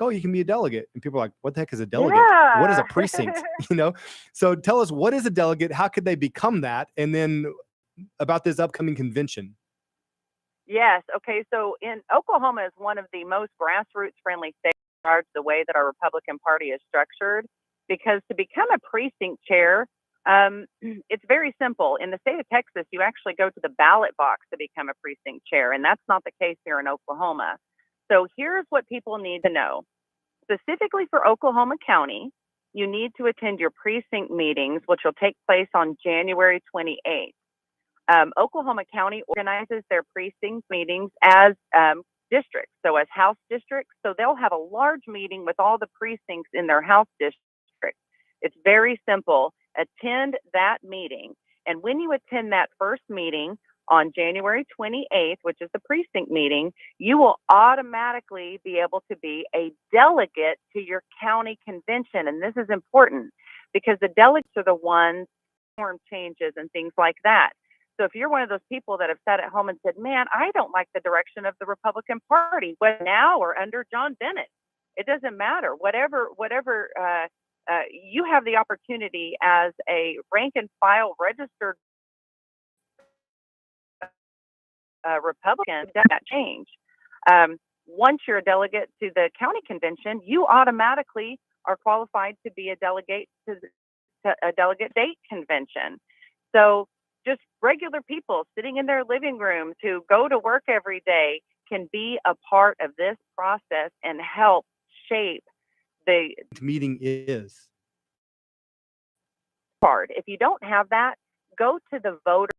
oh, you can be a delegate. And people are like, what the heck is a delegate? What is Yeah. a precinct? So tell us, what is a delegate? How could they become that? And then about this upcoming convention. Yes. Okay. So in Oklahoma is one of the most grassroots friendly states in regards to the way that our Republican Party is structured. Because to become a precinct chair, it's very simple. In the state of Texas, you actually go to the ballot box to become a precinct chair, and that's not the case here in Oklahoma. So here's what people need to know. Specifically for Oklahoma County, you need to attend your precinct meetings, which will take place on January 28th. Oklahoma County organizes their precinct meetings as districts, so as house districts. So they'll have a large meeting with all the precincts in their house district. It's very simple. Attend that meeting. And when you attend that first meeting on January 28th, which is the precinct meeting, you will automatically be able to be a delegate to your county convention. And this is important because the delegates are the ones form changes and things like that. So if you're one of those people that have sat at home and said, man, I don't like the direction of the Republican Party, whether now or under John Bennett, it doesn't matter. Whatever, you have the opportunity as a rank and file registered Republican that change. Once you're a delegate to the county convention, you automatically are qualified to be a delegate to a delegate state convention. So just regular people sitting in their living rooms who go to work every day can be a part of this process and help shape the meeting is. Part. If you don't have that, go to the voter,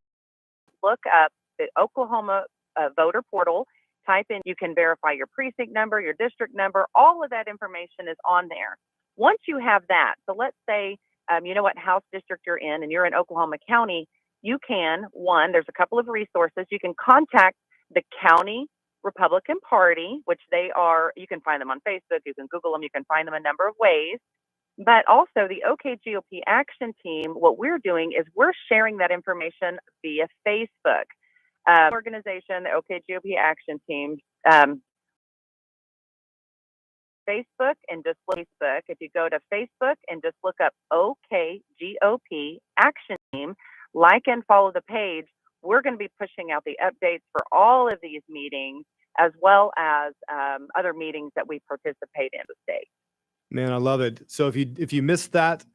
look up the Oklahoma voter portal, type in, you can verify your precinct number, your district number, all of that information is on there. Once you have that, so let's say, you know what house district you're in and you're in Oklahoma County, you can, there's a couple of resources. You can contact the county Republican Party, which they are, you can find them on Facebook, you can Google them, you can find them a number of ways. But also the OKGOP Action Team, what we're doing is we're sharing that information via Facebook. Organization, the OKGOP Action Team, Facebook and just look Facebook. If you go to Facebook and just look up OKGOP Action Team, like and follow the page, we're going to be pushing out the updates for all of these meetings, as well as other meetings that we participate in the state. Man, I love it. So if you missed that,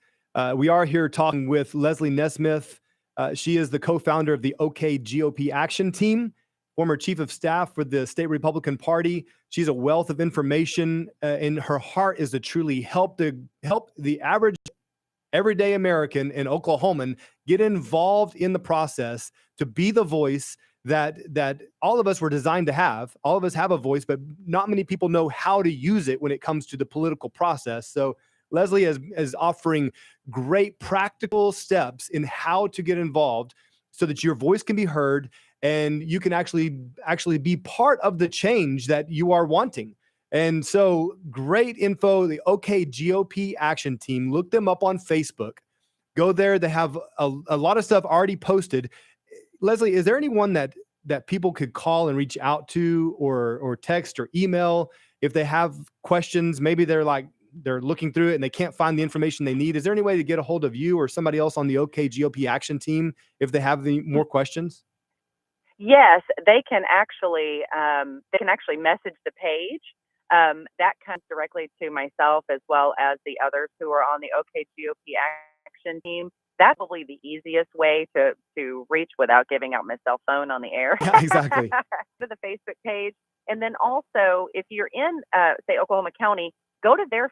we are here talking with Leslie Nesmith. She is the co-founder of the OKGOP Action Team, former chief of staff for the state Republican Party. She's a wealth of information, and her heart is to truly help the average everyday American and Oklahoman get involved in the process, to be the voice that all of us were designed to have. All of us have a voice, but not many people know how to use it when it comes to the political process. So Leslie is offering great practical steps in how to get involved so that your voice can be heard and you can actually be part of the change that you are wanting. And so great info, the OKGOP Action Team. Look them up on Facebook. Go there. They have a lot of stuff already posted. Leslie, is there anyone that people could call and reach out to or text or email if they have questions? Maybe they're looking through it and they can't find the information they need. Is there any way to get a hold of you or somebody else on the OKGOP Action Team if they have any more questions? Yes, they can actually message the page. That comes directly to myself as well as the others who are on the OKGOP Action Team. That's probably the easiest way to reach without giving out my cell phone on the air. Yeah, exactly. To the Facebook page. And then also, if you're in, say, Oklahoma County, go to their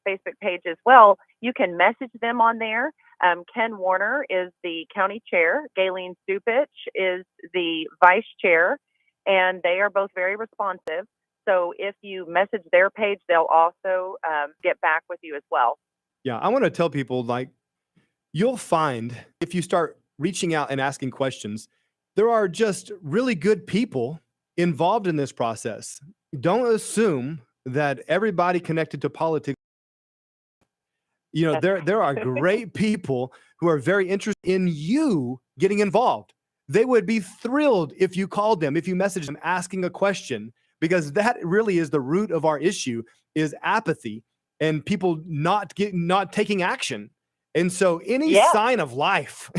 Facebook page as well. You can message them on there. Ken Warner is the county chair. Galen Stupich is the vice chair. And they are both very responsive. So if you message their page, they'll also get back with you as well. Yeah, I want to tell people, you'll find if you start reaching out and asking questions, there are just really good people involved in this process. Don't assume that everybody connected to politics. There are great people who are very interested in you getting involved. They would be thrilled if you called them, if you messaged them asking a question. because that really is the root of our issue, is apathy and people not taking action. And so any Yeah. sign of life,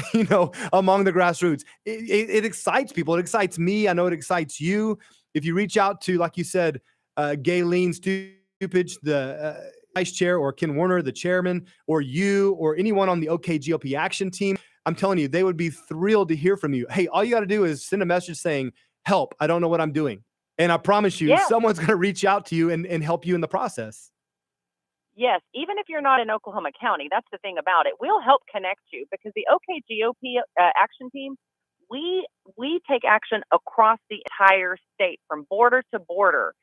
among the grassroots, it excites people. It excites me. I know it excites you. If you reach out to, like you said, Gayleen Stupich, the vice chair, or Ken Warner, the chairman, or you, or anyone on the OK GOP action team, I'm telling you, they would be thrilled to hear from you. Hey, all you got to do is send a message saying, help, I don't know what I'm doing. And I promise you, Yeah. someone's going to reach out to you and help you in the process. Yes, even if you're not in Oklahoma County, that's the thing about it. We'll help connect you because the OK GOP action team, we take action across the entire state, from border to border.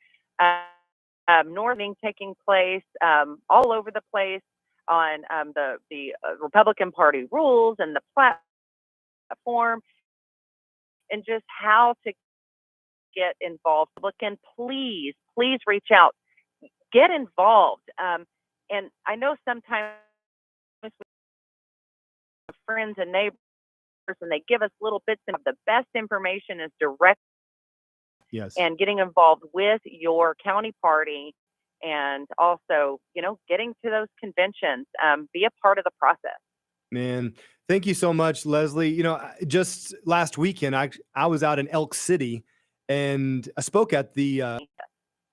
Northing taking place all over the place on the Republican Party rules and the platform, and just how to get involved. Republican, please reach out, get involved. And I know sometimes with friends and neighbors, and they give us little bits, and the best information is direct. Yes. And getting involved with your county party, and also, getting to those conventions, be a part of the process. Man, thank you so much, Leslie. Just last weekend, I was out in Elk City, and I spoke at the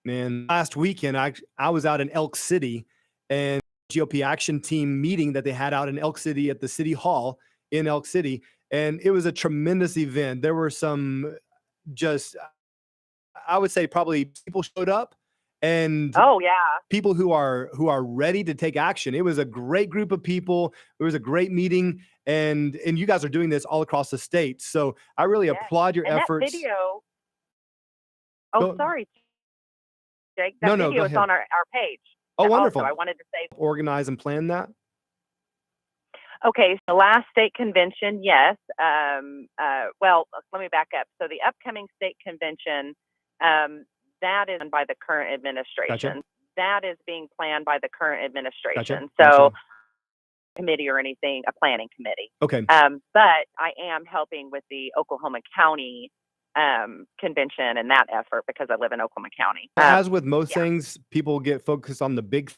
last weekend, I was out in Elk City, and GOP action team meeting that they had out in Elk City at the city hall in Elk City. And it was a tremendous event. There were some, just, I would say, probably people showed up, and Oh yeah, people who are ready to take action. It was a great group of people. It was a great meeting, and you guys are doing this all across the state. So I really applaud your and efforts. that video. Oh, sorry, Jake. That No, video go is ahead. on our page. Oh, wonderful. Also, I wanted to say, organize and plan that. okay, so last state convention, yes. Well, let me back up. So the upcoming state convention, that is by the current administration. Gotcha. That is being planned by the current administration. Gotcha. So, Gotcha. committee or anything, a planning committee. Okay. But I am helping with the Oklahoma County convention and that effort because I live in Oklahoma County. As with most things, people get focused on the big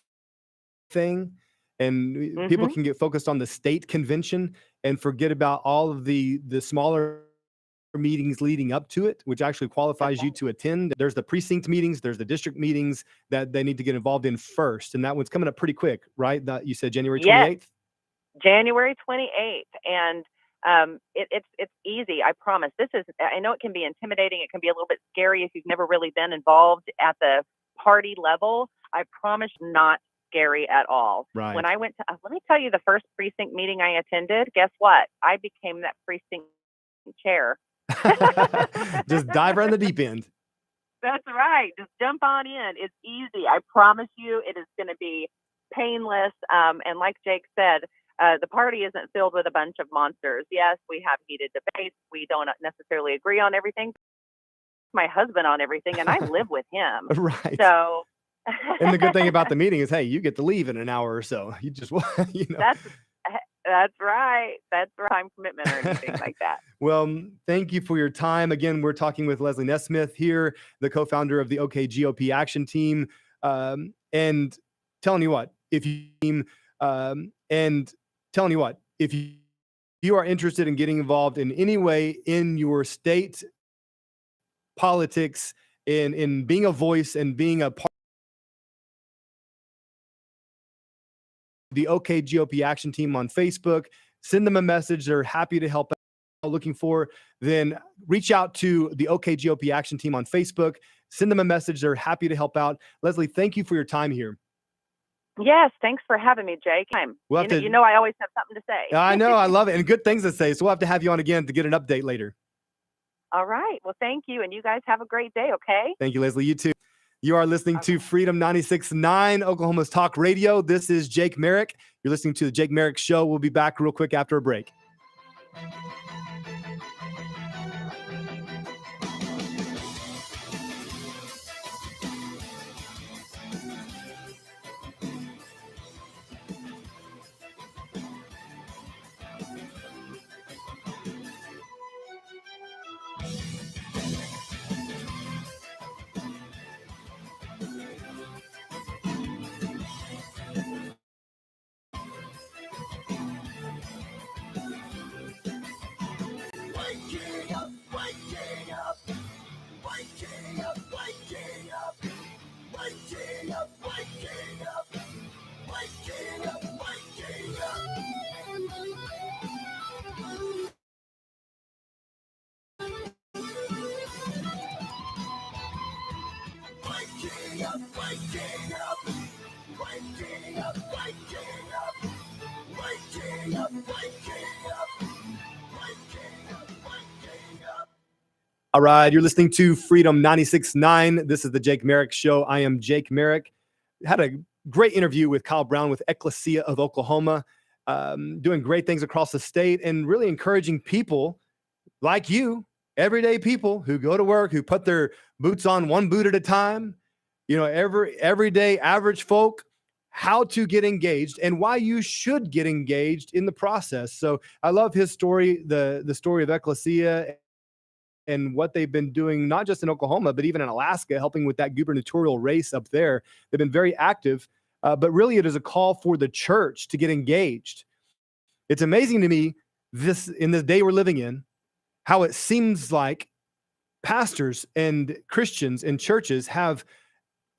thing, and people can get focused on the state convention and forget about all of the smaller meetings leading up to it, which actually qualifies you to attend. There's the precinct meetings, there's the district meetings that they need to get involved in first, and that one's coming up pretty quick, right? That you said January 28th. Yes, January 28th, and it's easy. I promise. I know it can be intimidating. It can be a little bit scary if you've never really been involved at the party level. I promise, not scary at all. Right. When I went to, let me tell you, the first precinct meeting I attended, guess what? I became that precinct chair. Just dive right in the deep end. That's right. Just jump on in. It's easy. I promise you, it is going to be painless. And like Jake said, the party isn't filled with a bunch of monsters. Yes, we have heated debates. We don't necessarily agree on everything. My husband on everything, and I live with him. Right. So, and the good thing about the meeting is, hey, you get to leave in an hour or so. You just, That's right. That's time commitment or anything like that. Well, thank you for your time. Again, we're talking with Leslie Nesmith here, the co-founder of the OK GOP Action Team, and telling you what, if you are interested in getting involved in any way in your state politics, in being a voice and being a part of the OK GOP Action Team on Facebook, send them a message. They're happy to help out. Looking for, then reach out to the OK GOP Action Team on Facebook, send them a message. They're happy to help out. Leslie, thank you for your time here. Yes, thanks for having me, Jake. We'll you know I always have something to say. I know, I love it, and good things to say. So we'll have to have you on again to get an update later. All right. Well, thank you, and you guys have a great day, okay? Thank you, Leslie. You too. You are listening to Freedom 96.9, Oklahoma's Talk Radio. This is Jake Merrick. You're listening to the Jake Merrick Show. We'll be back real quick after a break. All right, you're listening to Freedom 96.9. This is the Jake Merrick Show. I am Jake Merrick. Had a great interview with Kyle Brown with Ecclesia of Oklahoma, doing great things across the state and really encouraging people like you, everyday people who go to work, who put their boots on one boot at a time, everyday average folk, how to get engaged and why you should get engaged in the process. So I love his story, the story of Ecclesia and what they've been doing, not just in Oklahoma, but even in Alaska, helping with that gubernatorial race up there. They've been very active, but really it is a call for the church to get engaged. It's amazing to me in this day we're living in, how it seems like pastors and Christians and churches have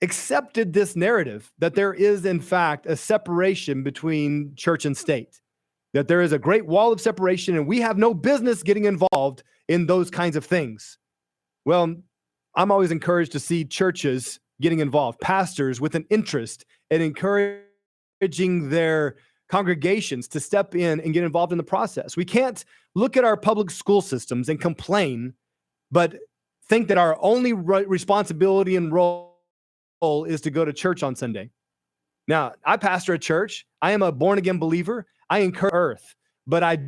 accepted this narrative that there is, in fact, a separation between church and state, that there is a great wall of separation and we have no business getting involved in those kinds of things. Well, I'm always encouraged to see churches getting involved, pastors with an interest in encouraging their congregations to step in and get involved in the process. We can't look at our public school systems and complain, but think that our only responsibility and role is to go to church on Sunday. Now, I pastor a church. I am a born-again believer. I encourage earth, but I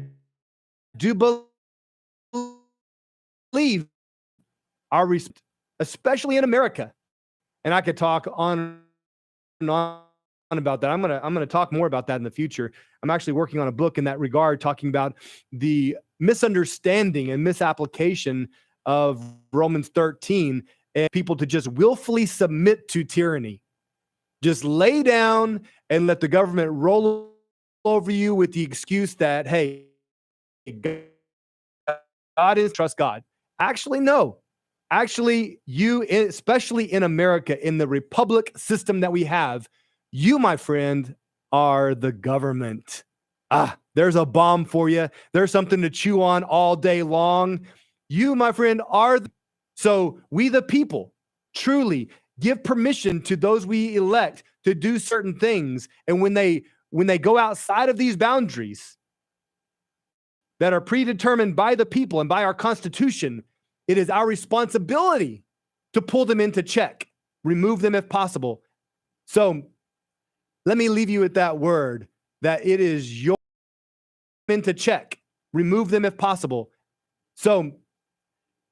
do believe our, especially in America, and I could talk on and on about that. I'm gonna talk more about that in the future. I'm actually working on a book in that regard, talking about the misunderstanding and misapplication of Romans 13 and people to just willfully submit to tyranny. Just lay down and let the government roll over you with the excuse that, hey, God is, trust God. Actually, no. Actually, you, especially in America, in the republic system that we have, you, my friend, are the government. There's a bomb for you. There's something to chew on all day long. You, my friend, are. So we, the people, truly give permission to those we elect to do certain things. And when they go outside of these boundaries that are predetermined by the people and by our Constitution, it is our responsibility to pull them into check, remove them if possible. So let me leave you with that word, that it is your into check, remove them if possible. So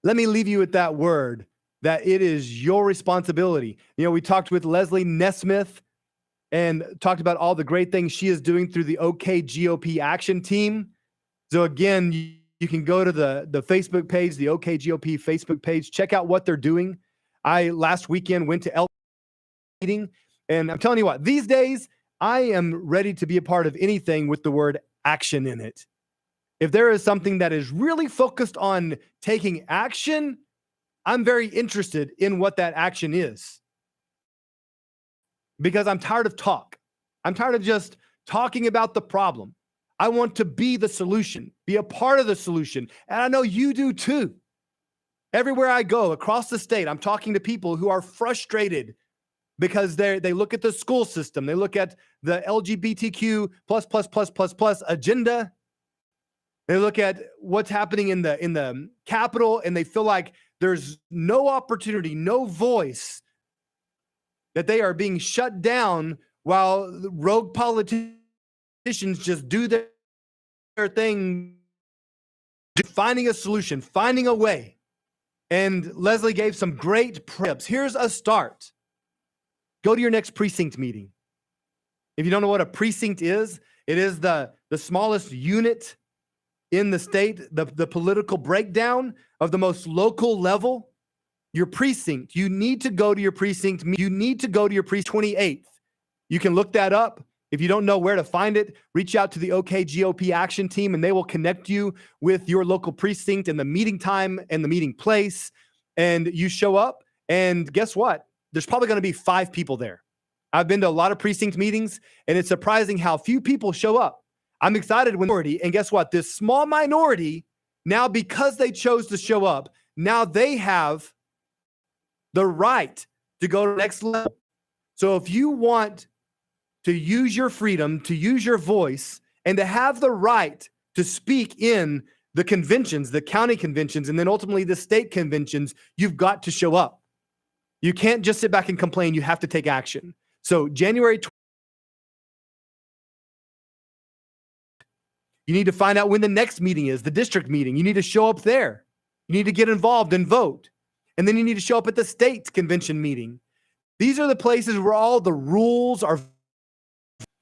let me leave you with that word, that it is your responsibility. We talked with Leslie Nesmith and talked about all the great things she is doing through the OK GOP Action Team. So again, you can go to the Facebook page, the OK GOP Facebook page, check out what they're doing. I last weekend went to meeting, and I'm telling you what, these days I am ready to be a part of anything with the word action in it. If there is something that is really focused on taking action, I'm very interested in what that action is. Because I'm tired of talk. I'm tired of just talking about the problem. I want to be the solution, be a part of the solution. And I know you do too. Everywhere I go across the state, I'm talking to people who are frustrated because they look at the school system. They look at the LGBTQ plus agenda. They look at what's happening in the Capitol, and they feel like there's no opportunity, no voice, that they are being shut down while the rogue politicians just do their thing, finding a solution, finding a way. And Leslie gave some great tips. Here's a start. Go to your next precinct meeting. If you don't know what a precinct is, it is the smallest unit in the state, the political breakdown of the most local level. Your precinct, you need to go to your precinct. You need to go to your precinct 28th. You can look that up. If you don't know where to find it, reach out to the OK GOP Action Team, and they will connect you with your local precinct and the meeting time and the meeting place. And you show up, and guess what? There's probably going to be 5 people there. I've been to a lot of precinct meetings, and it's surprising how few people show up. I'm excited when minority, and guess what? This small minority, now because they chose to show up, now they have the right to go to the next level. So if you want to use your freedom, to use your voice, and to have the right to speak in the conventions, the county conventions, and then ultimately the state conventions, you've got to show up. You can't just sit back and complain. You have to take action. So January, you need to find out when the next meeting is, the district meeting. You need to show up there. You need to get involved and vote. And then you need to show up at the state convention meeting. These are the places where all the rules are.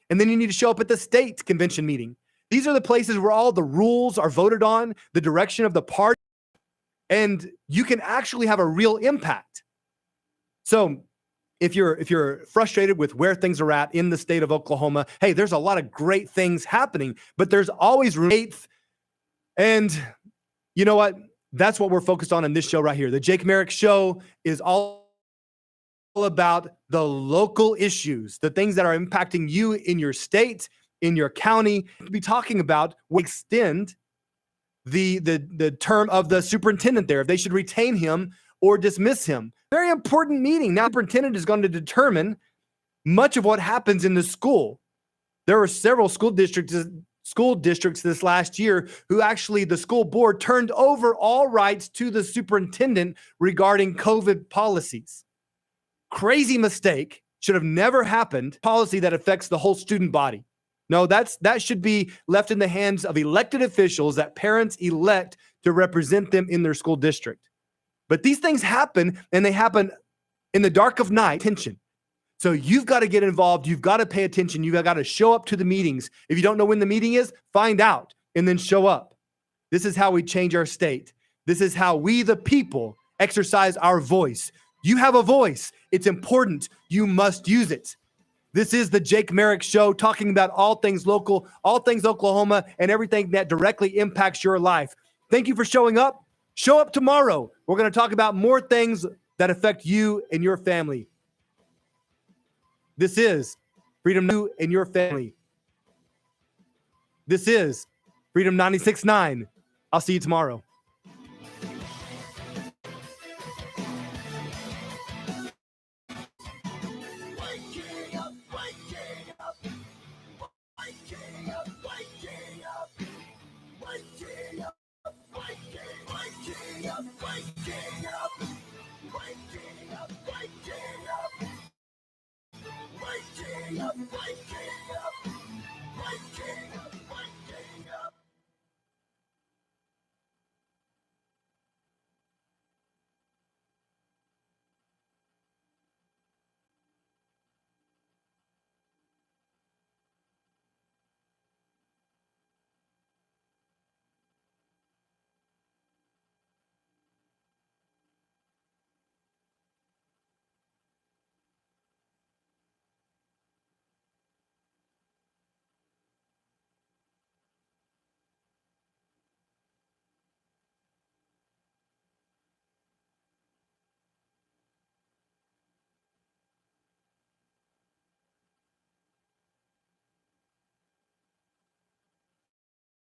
And then you need to show up at the state convention meeting. These are the places where all the rules are voted on, the direction of the party, and you can actually have a real impact. So if you're frustrated with where things are at in the state of Oklahoma, hey, there's a lot of great things happening, but there's always room. And you know what? That's what we're focused on in this show right here. The Jake Merrick Show is all about the local issues, the things that are impacting you in your state, in your county. We'll be talking about extend the term of the superintendent there, if they should retain him or dismiss him. Very important meeting. Now, the superintendent is going to determine much of what happens in the school. There were several school districts this last year who actually the school board turned over all rights to the superintendent regarding COVID policies. Crazy mistake. Should have never happened. Policy that affects the whole student body. No, that should be left in the hands of elected officials that parents elect to represent them in their school district. But these things happen, and they happen in the dark of night. Tension. So you've got to get involved. You've got to pay attention. You've got to show up to the meetings. If you don't know when the meeting is, find out and then show up. This is how we change our state. This is how we, the people, exercise our voice. You have a voice. It's important. You must use it. This is the Jake Merrick Show, talking about all things local, all things Oklahoma, and everything that directly impacts your life. Thank you for showing up. Show up tomorrow. We're going to talk about more things that affect you and your family. This is Freedom You and Your Family. This is Freedom 96.9. I'll see you tomorrow. Waking up, waking up, waking up.